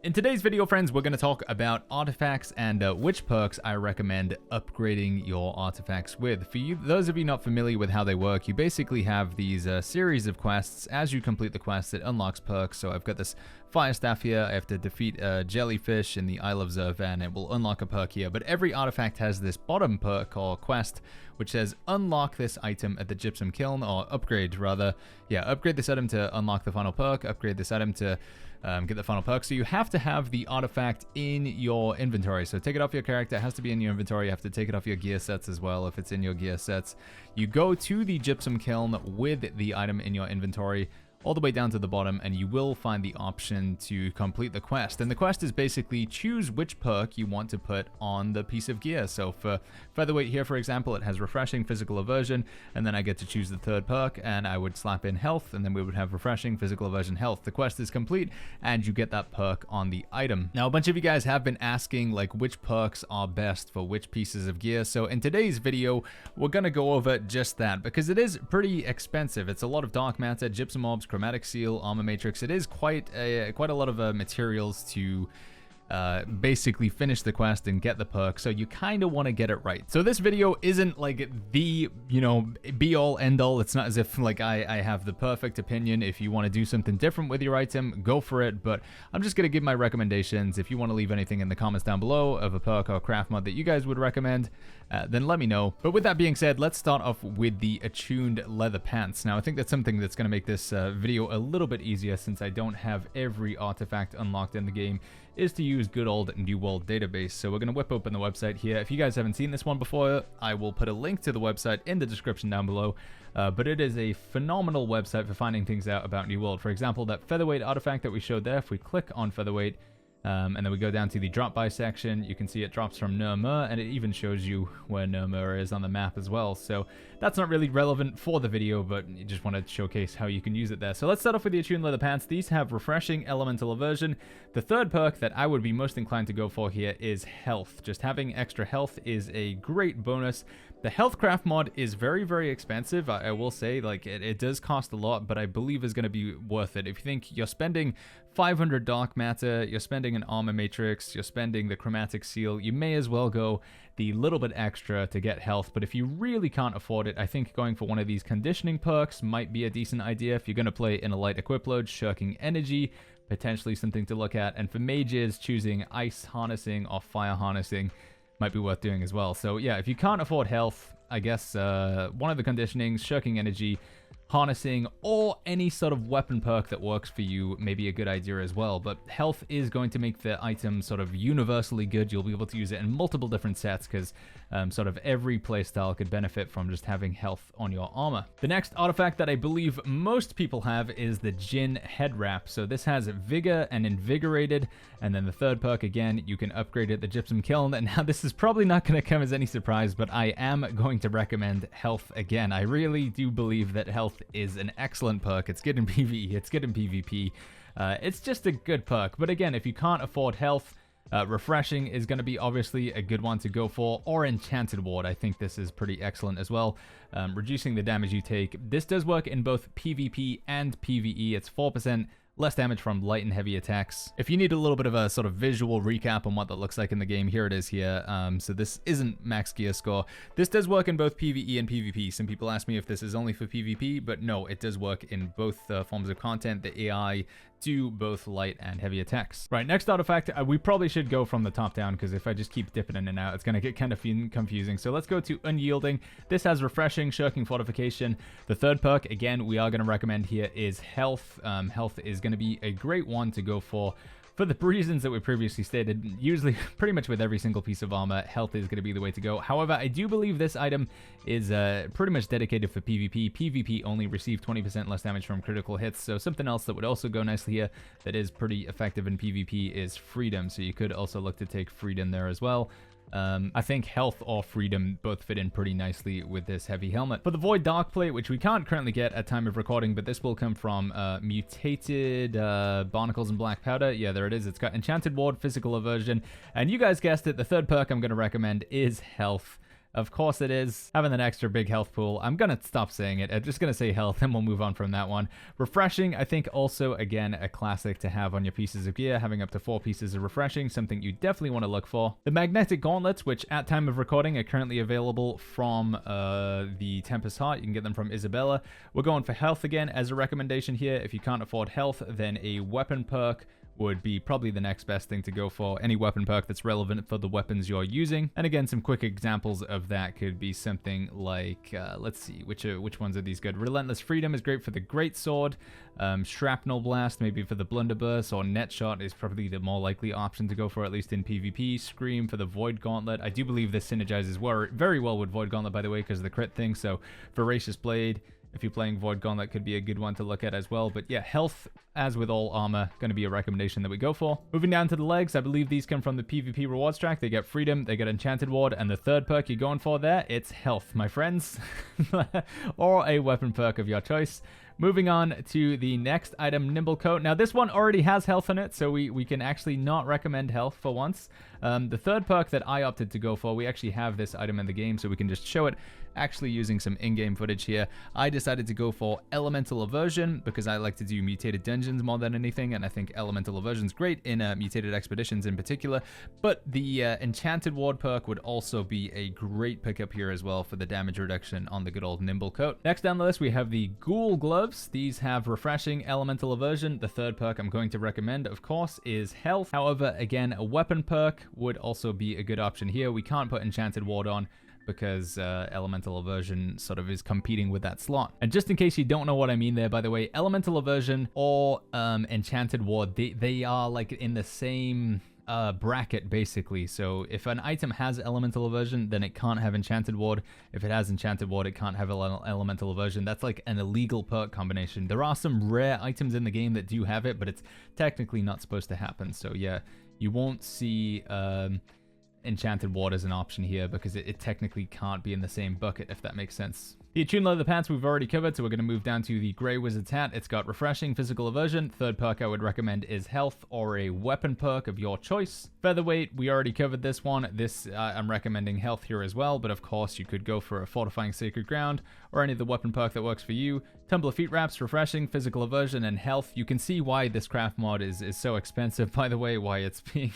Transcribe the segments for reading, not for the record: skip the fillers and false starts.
In today's video, friends, we're going to talk about artifacts and which perks I recommend upgrading your artifacts with. For you, those of you not familiar with how they work, you basically have these series of quests. As you complete the quest, it unlocks perks. So I've got this fire staff here. I have to defeat a jellyfish in the Isle of Zervan. It will unlock a perk here. But every artifact has this bottom perk or quest, which says unlock this item at the gypsum kiln, or upgrade rather. Yeah, upgrade this item to unlock the final perk. Upgrade this item to get the final perk. So you have to have the artifact in your inventory. So take it off your character. It has to be in your inventory. You have to take it off your gear sets as well if it's in your gear sets. You go to the gypsum kiln with the item in your inventory all the way down to the bottom, and you will find the option to complete the quest. And the quest is basically choose which perk you want to put on the piece of gear. So for Featherweight here, for example, it has refreshing physical aversion, and then I get to choose the third perk, and I would slap in health, and then we would have refreshing physical aversion health. The quest is complete, and you get that perk on the item. Now, a bunch of you guys have been asking like which perks are best for which pieces of gear. So in today's video, we're gonna go over just that, because it is pretty expensive. It's a lot of dark matter, gypsum orbs, chromatic seal, armor matrix. It is quite a lot of materials to basically finish the quest and get the perk, so you kind of want to get it right. So this video isn't like the, be all end all. It's not as if like I have the perfect opinion. If you want to do something different with your item, go for it, but I'm just gonna give my recommendations. If you want to leave anything in the comments down below of a perk or craft mod that you guys would recommend, then let me know. But with that being said, let's start off with the Attuned leather pants. Now I think that's something that's going to make this video a little bit easier, since I don't have every artifact unlocked in the game, is to use good old New World database. So we're going to whip open the website here. If you guys haven't seen this one before, I will put a link to the website in the description down below. But it is a phenomenal website for finding things out about New World. For example, that Featherweight artifact that we showed there, if we click on Featherweight, and then we go down to the drop by section, you can see it drops from Mjölnir, and it even shows you where Mjölnir is on the map as well. So that's not really relevant for the video, but you just want to showcase how you can use it there. So let's start off with the Attuned leather pants. These have refreshing elemental aversion. The third perk that I would be most inclined to go for here is health. Just having extra health is a great bonus. The health craft mod is very, very expensive. I will say, like, it does cost a lot, but I believe is going to be worth it. If you think you're spending 500 dark matter, you're spending an armor matrix, you're spending the chromatic seal, you may as well go the little bit extra to get health. But if you really can't afford it, I think going for one of these conditioning perks might be a decent idea. If you're going to play in a light equip load, shirking energy, potentially something to look at. And for mages, choosing ice harnessing or fire harnessing might be worth doing as well. So yeah, if you can't afford health, I guess one of the conditionings, shirking energy, harnessing, or any sort of weapon perk that works for you may be a good idea as well. But health is going to make the item sort of universally good. You'll be able to use it in multiple different sets, because sort of every playstyle could benefit from just having health on your armor. The next artifact that I believe most people have is the Djinn Headwrap. So this has vigor and invigorated, and then the third perk, again, you can upgrade it at the gypsum kiln. And now this is probably not going to come as any surprise, but I am going to recommend health again. I really do believe that health is an excellent perk. It's good in PvE, it's good in PvP. It's just a good perk. But again, if you can't afford health, refreshing is going to be obviously a good one to go for, or enchanted ward. I think this is pretty excellent as well. Reducing the damage you take. This does work in both PvP and PvE. It's 4% less damage from light and heavy attacks. If you need a little bit of a sort of visual recap on what that looks like in the game, here it is here. So this isn't max gear score. This does work in both PvE and PvP. Some people ask me if this is only for PvP, but no, it does work in both forms of content. The AI do both light and heavy attacks. Right, next artifact, we probably should go from the top down, because if I just keep dipping in and out, it's going to get kind of confusing. So let's go to Unyielding. This has refreshing, shirking fortification. The third perk, again, we are going to recommend here is health. Health is going to be a great one to go for the reasons that we previously stated. Usually, pretty much with every single piece of armor, health is going to be the way to go. However, I do believe this item is pretty much dedicated for PvP. PvP only receive 20% less damage from critical hits. So something else that would also go nicely here that is pretty effective in PvP is freedom. So you could also look to take freedom there as well. I think health or freedom both fit in pretty nicely with this heavy helmet. For the Void Darkplate, which we can't currently get at time of recording, but this will come from mutated barnacles and black powder. Yeah, there it is. It's got enchanted ward, physical aversion, and you guys guessed it, the third perk I'm going to recommend is health. Of course it is. Having an extra big health pool. I'm going to stop saying it. I'm just going to say health and we'll move on from that one. Refreshing, I think also, again, a classic to have on your pieces of gear. Having up to 4 pieces of refreshing, something you definitely want to look for. The magnetic gauntlets, which at time of recording are currently available from the Tempest Heart. You can get them from Isabella. We're going for health again as a recommendation here. If you can't afford health, then a weapon perk would be probably the next best thing to go for. Any weapon perk that's relevant for the weapons you're using. And again, some quick examples of that could be something like, let's see, which ones are these good? Relentless Freedom is great for the Great Sword. Shrapnel Blast, maybe for the Blunderbuss, or Net Shot is probably the more likely option to go for, at least in PvP. Scream for the Void Gauntlet. I do believe this synergizes very well with Void Gauntlet, by the way, because of the crit thing. So Voracious Blade, if you're playing Void Gauntlet, could be a good one to look at as well. But yeah, health, as with all armor, going to be a recommendation that we go for. Moving down to the legs, I believe these come from the PvP rewards track. They get Freedom, they get Enchanted Ward, and the third perk you're going for there, it's health, my friends. Or a weapon perk of your choice. Moving on to the next item, Nimble Coat. Now, this one already has health in it, so we can actually not recommend health for once. The third perk that I opted to go for, we actually have this item in the game, so we can just show it actually using some in-game footage here. I decided to go for Elemental Aversion because I like to do mutated dungeons more than anything, and I think Elemental Aversion's great in mutated expeditions in particular. But the Enchanted Ward perk would also be a great pickup here as well for the damage reduction on the good old Nimble Coat. Next down the list, we have the Ghoul Gloves. These have Refreshing, Elemental Aversion. The third perk I'm going to recommend, of course, is Health. However, again, a weapon perk would also be a good option here. We can't put Enchanted Ward on because Elemental Aversion sort of is competing with that slot. And just in case you don't know what I mean there, by the way, Elemental Aversion or Enchanted Ward, they are like in the same bracket basically. So if an item has Elemental Aversion, then it can't have Enchanted Ward. If it has Enchanted Ward, it can't have Elemental Aversion. That's like an illegal perk combination. There are some rare items in the game that do have it, but it's technically not supposed to happen. So yeah, you won't see Enchanted Ward as an option here because it technically can't be in the same bucket, if that makes sense. The Attuned Leather Pants we've already covered, so we're going to move down to the Grey Wizard's Hat. It's got Refreshing, Physical Aversion. Third perk I would recommend is Health or a weapon perk of your choice. Featherweight, we already covered this one. This, I'm recommending Health here as well, but of course you could go for a Fortifying Sacred Ground or any of the weapon perk that works for you. Tumbler Feetwraps, Refreshing, Physical Aversion, and Health. You can see why this craft mod is so expensive, by the way, why it's being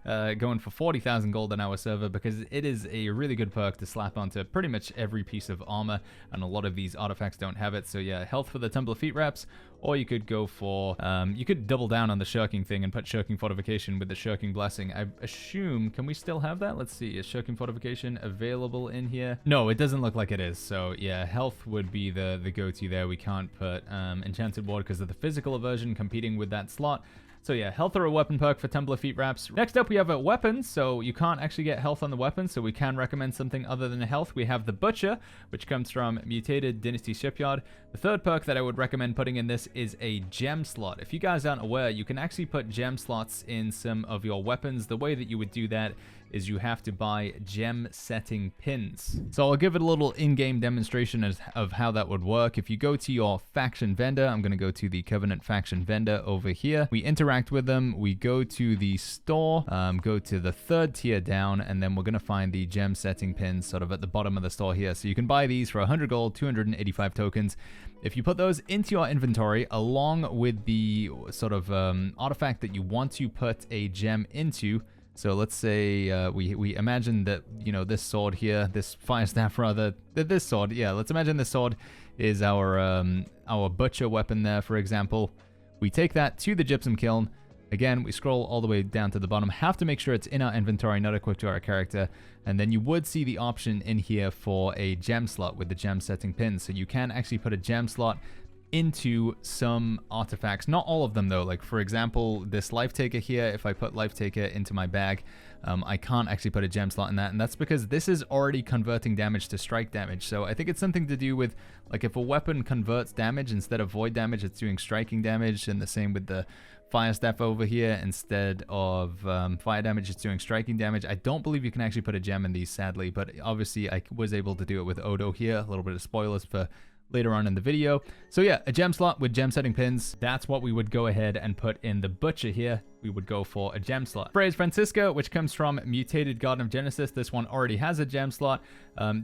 going for 40,000 gold on our server, because it is a really good perk to slap onto pretty much every piece of armor, and a lot of these artifacts don't have it. So yeah, Health for the Tumbler Feetwraps, or you could go for, you could double down on the Shirking thing and put Shirking Fortification with the Shirking Blessing. I assume, can we still have that? Let's see, is Shirking Fortification available in here? No, it doesn't look like it is. So yeah, Health would be the go-to there. We can't put Enchanted Ward because of the Physical Aversion competing with that slot. So yeah, Health or a weapon perk for Tumbler Feetwraps. Next up, we have a weapon, so you can't actually get health on the weapon, so we can recommend something other than health. We have the Butcher, which comes from Mutated Dynasty Shipyard. The third perk that I would recommend putting in this is a gem slot. If you guys aren't aware, you can actually put gem slots in some of your weapons. The way that you would do that is you have to buy gem setting pins. So I'll give it a little in-game demonstration of how that would work. If you go to your faction vendor, I'm going to go to the Covenant faction vendor over here. We interact with them. We go to the store, go to the third tier down, and then we're going to find the gem setting pins sort of at the bottom of the store here. So you can buy these for 100 gold, 285 tokens. If you put those into your inventory along with the sort of artifact that you want to put a gem into, so let's say we imagine that, you know, this sword here, this fire staff rather, this sword, yeah, let's imagine this sword is our butcher weapon there, for example. We take that to the gypsum kiln. Again, we scroll all the way down to the bottom, have to make sure it's in our inventory, not equipped to our character, and then you would see the option in here for a gem slot with the gem setting pins. So you can actually put a gem slot into some artifacts, not all of them though. Like for example, this Lifetaker here, if I put Lifetaker into my bag, I can't actually put a gem slot in that, and that's because this is already converting damage to strike damage. So I think it's something to do with, like, if a weapon converts damage instead of void damage, it's doing striking damage, and the same with the fire staff over here. Instead of fire damage, it's doing striking damage. I don't believe you can actually put a gem in these, sadly, but obviously I was able to do it with Odo here. A little bit of spoilers for later on in the video. So yeah, a gem slot with gem setting pins, that's what we would go ahead and put in the Butcher here. we would go for a gem slot. Freya's Francisca, which comes from Mutated Garden of Genesis. This one already has a gem slot.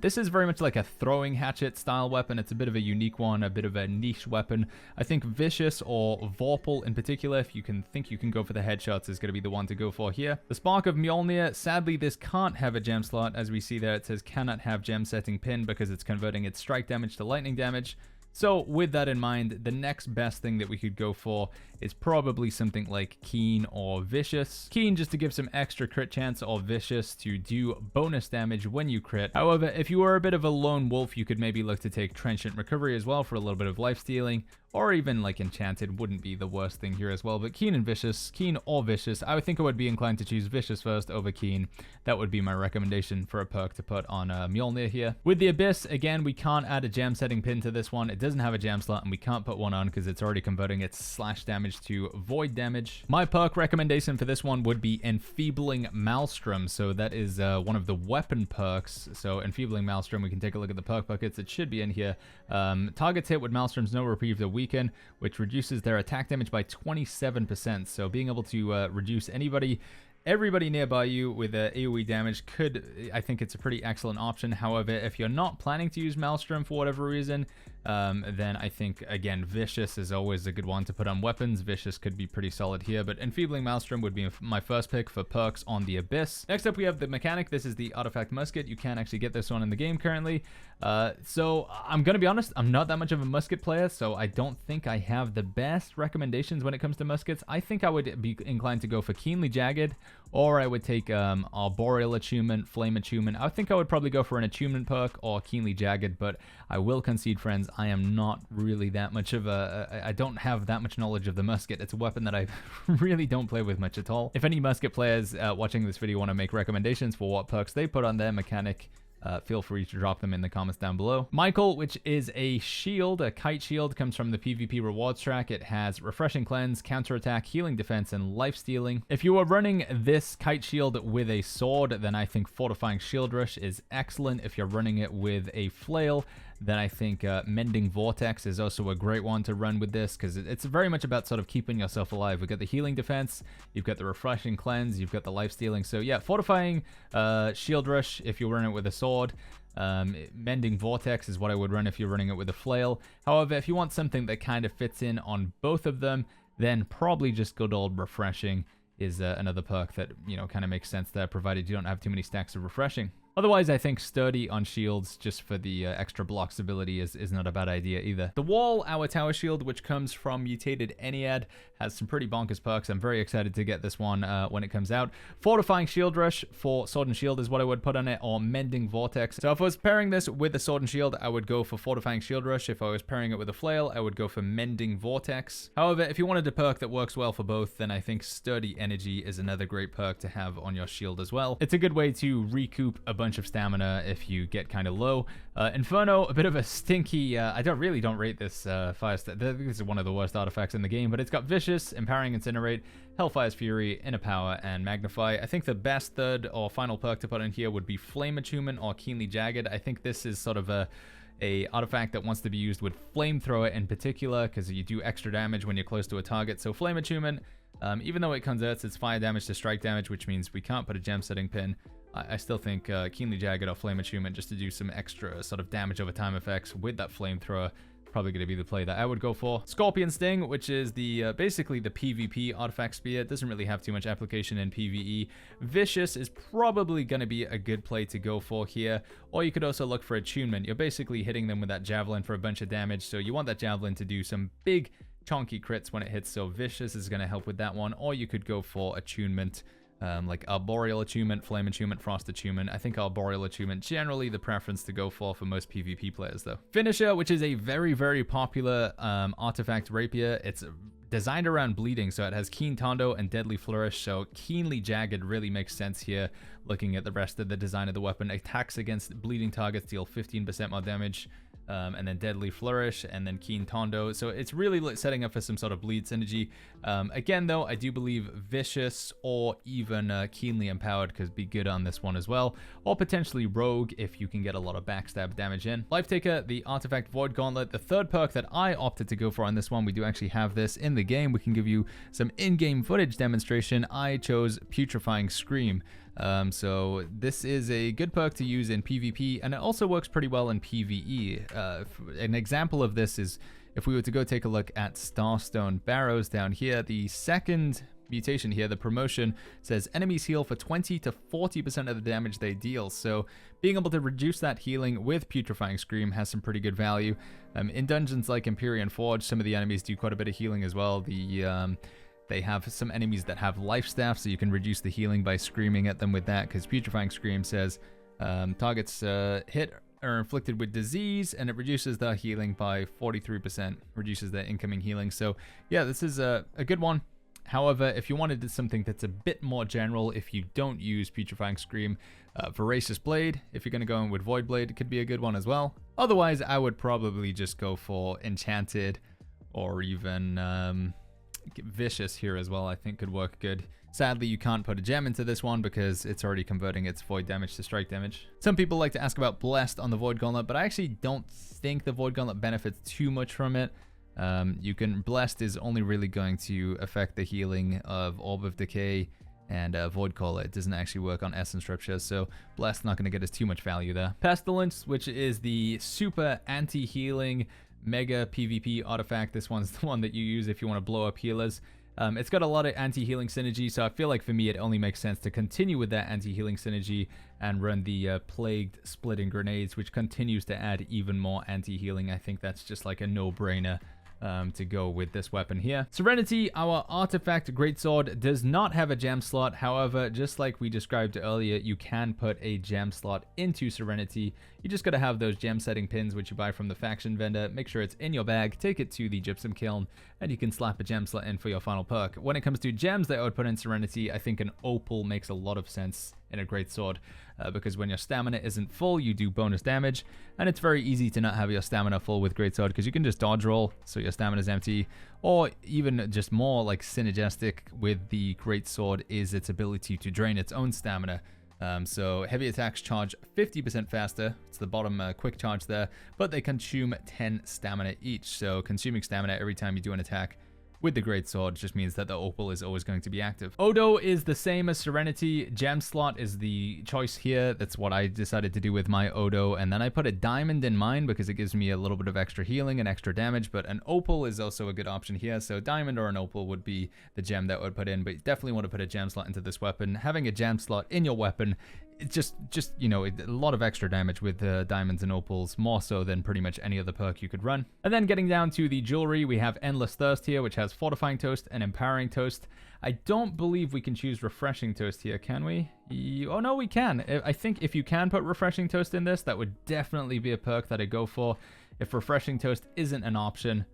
This is very much like a throwing hatchet style weapon. It's a bit of a unique one, a bit of a niche weapon. I think Vicious or Vorpal in particular, if you can think you can go for the headshots, is going to be the one to go for here. The Spark of Mjölnir, sadly this can't have a gem slot. As we see there, it says cannot have gem setting pin because it's converting its strike damage to lightning damage. So with that in mind, the next best thing that we could go for is probably something like Keen or Vicious. Keen just to give some extra crit chance, or Vicious to do bonus damage when you crit. However, if you were a bit of a lone wolf, you could maybe look to take Trenchant Recovery as well for a little bit of life stealing, or even like Enchanted wouldn't be the worst thing here as well. But Keen and Vicious, Keen or Vicious, I would think I would be inclined to choose Vicious first over Keen. That would be my recommendation for a perk to put on Mjölnir here. With the Abyss, again, we can't add a gem setting pin to this one. It doesn't have a gem slot, and we can't put one on because it's already converting its slash damage to void damage. My perk recommendation for this one would be Enfeebling Maelstrom. So that is one of the weapon perks. So Enfeebling Maelstrom, we can take a look at the perk buckets. It should be in here. Targets hit with Maelstroms no reprieve to weaken, which reduces their attack damage by 27%. So being able to reduce everybody nearby you with AoE damage I think it's a pretty excellent option. However, if you're not planning to use Maelstrom for whatever reason, then I think, again, Vicious is always a good one to put on weapons. Vicious could be pretty solid here, but Enfeebling Maelstrom would be my first pick for perks on the Abyss. Next up, we have the Mechanic. This is the Artifact Musket. You can't actually get this one in the game currently. So I'm going to be honest, I'm not that much of a musket player, so I don't think I have the best recommendations when it comes to muskets. I think I would be inclined to go for Keenly Jagged, or I would take Arboreal Attunement, Flame Attunement. I think I would probably go for an Attunement perk or Keenly Jagged, but I will concede, friends, I am not really that much of I don't have that much knowledge of the musket. It's a weapon that I really don't play with much at all. If any musket players watching this video want to make recommendations for what perks they put on their Mechanic, feel free to drop them in the comments down below. Michael, which is a shield, a kite shield, comes from the PvP rewards track. It has Refreshing Cleanse, Counterattack, Healing Defense, and Life Stealing. If you are running this kite shield with a sword, then I think Fortifying Shield Rush is excellent. If you're running it with a flail, then I think Mending Vortex is also a great one to run with this, because it's very much about sort of keeping yourself alive. We've got the Healing Defense, you've got the Refreshing Cleanse, you've got the Life Stealing. So yeah, Fortifying Shield Rush if you're running it with a sword. Mending Vortex is what I would run if you're running it with a flail. However, if you want something that kind of fits in on both of them, then probably just good old Refreshing is another perk that, you know, kind of makes sense there, provided you don't have too many stacks of Refreshing. Otherwise, I think Sturdy on shields, just for the extra blocks ability, is not a bad idea either. The Wall, our tower shield, which comes from Mutated Ennead, has some pretty bonkers perks. I'm very excited to get this one when it comes out. Fortifying Shield Rush for Sword and Shield is what I would put on it, or Mending Vortex. So if I was pairing this with the Sword and Shield, I would go for Fortifying Shield Rush. If I was pairing it with a Flail, I would go for Mending Vortex. However, if you wanted a perk that works well for both, then I think Sturdy Energy is another great perk to have on your shield as well. It's a good way to recoup a bunch of stamina if you get kind of low. Inferno, a bit of a stinky, I really don't rate this fire stat. This is one of the worst artifacts in the game, but it's got Vicious, Empowering Incinerate, Hellfire's Fury, Inner Power, and Magnify. I think the best third or final perk to put in here would be Flame Attunement or Keenly Jagged. I think this is sort of a artifact that wants to be used with Flamethrower in particular, because you do extra damage when you're close to a target. So Flame Attunement, even though it converts its fire damage to strike damage, which means we can't put a gem setting pin, I still think Keenly Jagged or Flame Attunement, just to do some extra sort of damage over time effects with that Flamethrower, probably going to be the play that I would go for. Scorpion Sting, which is the basically the PvP artifact spear. It doesn't really have too much application in PvE. Vicious is probably going to be a good play to go for here, or you could also look for Attunement. You're basically hitting them with that Javelin for a bunch of damage, so you want that Javelin to do some big chunky crits when it hits, so Vicious is going to help with that one, or you could go for Attunement. Like Arboreal Attunement, Flame Attunement, Frost Attunement. I think Arboreal Attunement generally the preference to go for most PvP players though. Finisher, which is a very, very popular artifact rapier. It's designed around bleeding, so it has Keen Tondo and Deadly Flourish, so Keenly Jagged really makes sense here. Looking at the rest of the design of the weapon, attacks against bleeding targets deal 15% more damage. and then Deadly Flourish, and then Keen Tondo. So it's really setting up for some sort of bleed synergy. Again, though, I do believe Vicious or even Keenly Empowered could be good on this one as well, or potentially Rogue if you can get a lot of backstab damage in. Lifetaker, the Artifact Void Gauntlet, the third perk that I opted to go for on this one. We do actually have this in the game. We can give you some in-game footage demonstration. I chose Putrefying Scream. So this is a good perk to use in PvP, and it also works pretty well in PvE. An example of this is if we were to go take a look at Starstone Barrows down here, the second mutation here, the promotion, says enemies heal for 20 to 40% of the damage they deal. So being able to reduce that healing with Putrefying Scream has some pretty good value. In dungeons like Empyrean Forge, some of the enemies do quite a bit of healing as well. They have some enemies that have life staff, so you can reduce the healing by screaming at them with that, because Putrefying Scream says targets hit are inflicted with disease, and it reduces their healing by 43%, reduces their incoming healing. So yeah, this is a good one. However, if you wanted something that's a bit more general, if you don't use Putrefying Scream, Voracious Blade, if you're going to go in with Void Blade, it could be a good one as well. Otherwise, I would probably just go for Enchanted, or even Vicious here as well. I think could work good. Sadly, you can't put a gem into this one because it's already converting its void damage to strike damage. Some people like to ask about Blessed on the Void Gauntlet, but I actually don't think the Void Gauntlet benefits too much from it. Blessed is only really going to affect the healing of Orb of Decay and Void Caller. It doesn't actually work on Essence Rupture, so Blessed not going to get us too much value there. Pestilence, which is the super anti-healing mega PvP artifact. This one's the one that you use if you want to blow up healers. It's got a lot of anti-healing synergy, so I feel like for me it only makes sense to continue with that anti-healing synergy and run the Plagued Splitting Grenades, which continues to add even more anti-healing. I think that's just like a no-brainer to go with this weapon here. Serenity, our artifact greatsword, does not have a gem slot. However, just like we described earlier, you can put a gem slot into Serenity. You just gotta have those gem setting pins, which you buy from the faction vendor. Make sure it's in your bag, take it to the gypsum kiln, and you can slap a gem slot in for your final perk. When it comes to gems that I would put in Serenity, I think an opal makes a lot of sense in a greatsword, because when your stamina isn't full, you do bonus damage, and it's very easy to not have your stamina full with greatsword because you can just dodge roll, so your stamina is empty. Or even just more like synergistic with the greatsword is its ability to drain its own stamina. So heavy attacks charge 50% faster. It's the bottom quick charge there, but they consume 10 stamina each. So consuming stamina every time you do an attack with the greatsword just means that the opal is always going to be active. Odo is the same as Serenity. Gem slot is the choice here. That's what I decided to do with my Odo, and then I put a diamond in mine because it gives me a little bit of extra healing and extra damage, but an opal is also a good option here. So diamond or an opal would be the gem that I would put in, but you definitely want to put a gem slot into this weapon. Having a gem slot in your weapon, it's just you know, a lot of extra damage with diamonds and opals, more so than pretty much any other perk you could run. And then getting down to the jewelry, we have Endless Thirst here, which has Fortifying Toast and Empowering Toast. I don't believe we can choose Refreshing Toast here, can we? Oh no, we can. I think if you can put Refreshing Toast in this, that would definitely be a perk that I go for. If Refreshing Toast isn't an option,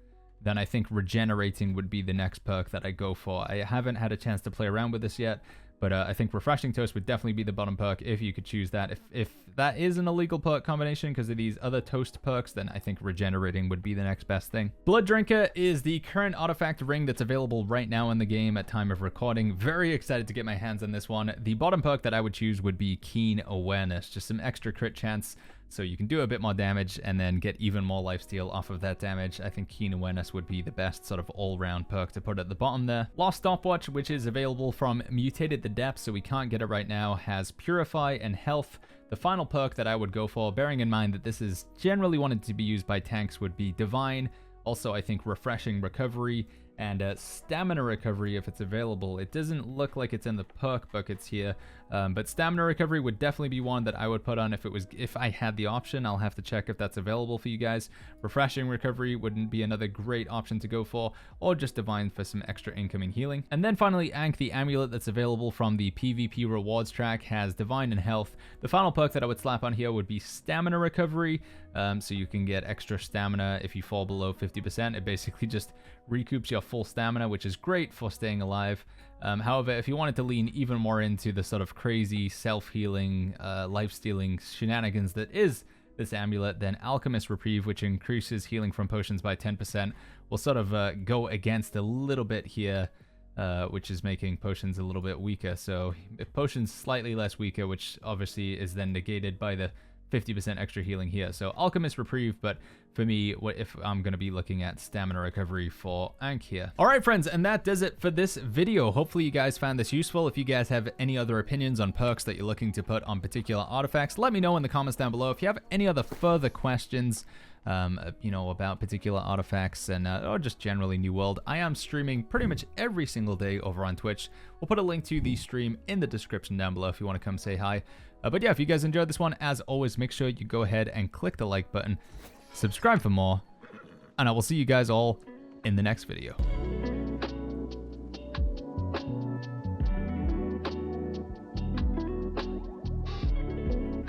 then I think Regenerating would be the next perk that I go for. I haven't had a chance to play around with this yet, but I think Refreshing Toast would definitely be the bottom perk if you could choose that. If that is an illegal perk combination because of these other toast perks, then I think Regenerating would be the next best thing. Blooddrinker is the current artifact ring that's available right now in the game at time of recording. Very excited to get my hands on this one. The bottom perk that I would choose would be Keen Awareness, just some extra crit chance, so you can do a bit more damage and then get even more lifesteal off of that damage. I think Keen Awareness would be the best sort of all-round perk to put at the bottom there. Lost Stopwatch, which is available from Mutated the Depths, so we can't get it right now, has Purify and Health. The final perk that I would go for, bearing in mind that this is generally wanted to be used by tanks, would be Divine. Also, I think Refreshing Recovery and Stamina Recovery if it's available. It doesn't look like it's in the perk buckets here, but Stamina Recovery would definitely be one that I would put on if I had the option. I'll have to check if that's available for you guys. Refreshing Recovery wouldn't be another great option to go for, or just Divine for some extra incoming healing. And then finally, Ankh, the amulet that's available from the PvP rewards track, has Divine and Health. The final perk that I would slap on here would be Stamina Recovery, so you can get extra stamina if you fall below 50%. It basically just recoups your full stamina, which is great for staying alive. However, if you wanted to lean even more into the sort of crazy self-healing, life-stealing shenanigans that is this amulet, then Alchemist Reprieve, which increases healing from potions by 10%, will sort of go against a little bit here, which is making potions a little bit weaker. So if potions slightly less weaker, which obviously is then negated by the 50% extra healing here. So Alchemist Reprieve, but for me, what if I'm going to be looking at stamina recovery for Ankh here. All right, friends, and that does it for this video. Hopefully you guys found this useful. If you guys have any other opinions on perks that you're looking to put on particular artifacts, let me know in the comments down below. If you have any other further questions, you know, about particular artifacts and or just generally New World, I am streaming pretty much every single day over on Twitch. We'll put a link to the stream in the description down below if you want to come say hi. But yeah, if you guys enjoyed this one, as always, make sure you go ahead and click the like button, subscribe for more, and I will see you guys all in the next video.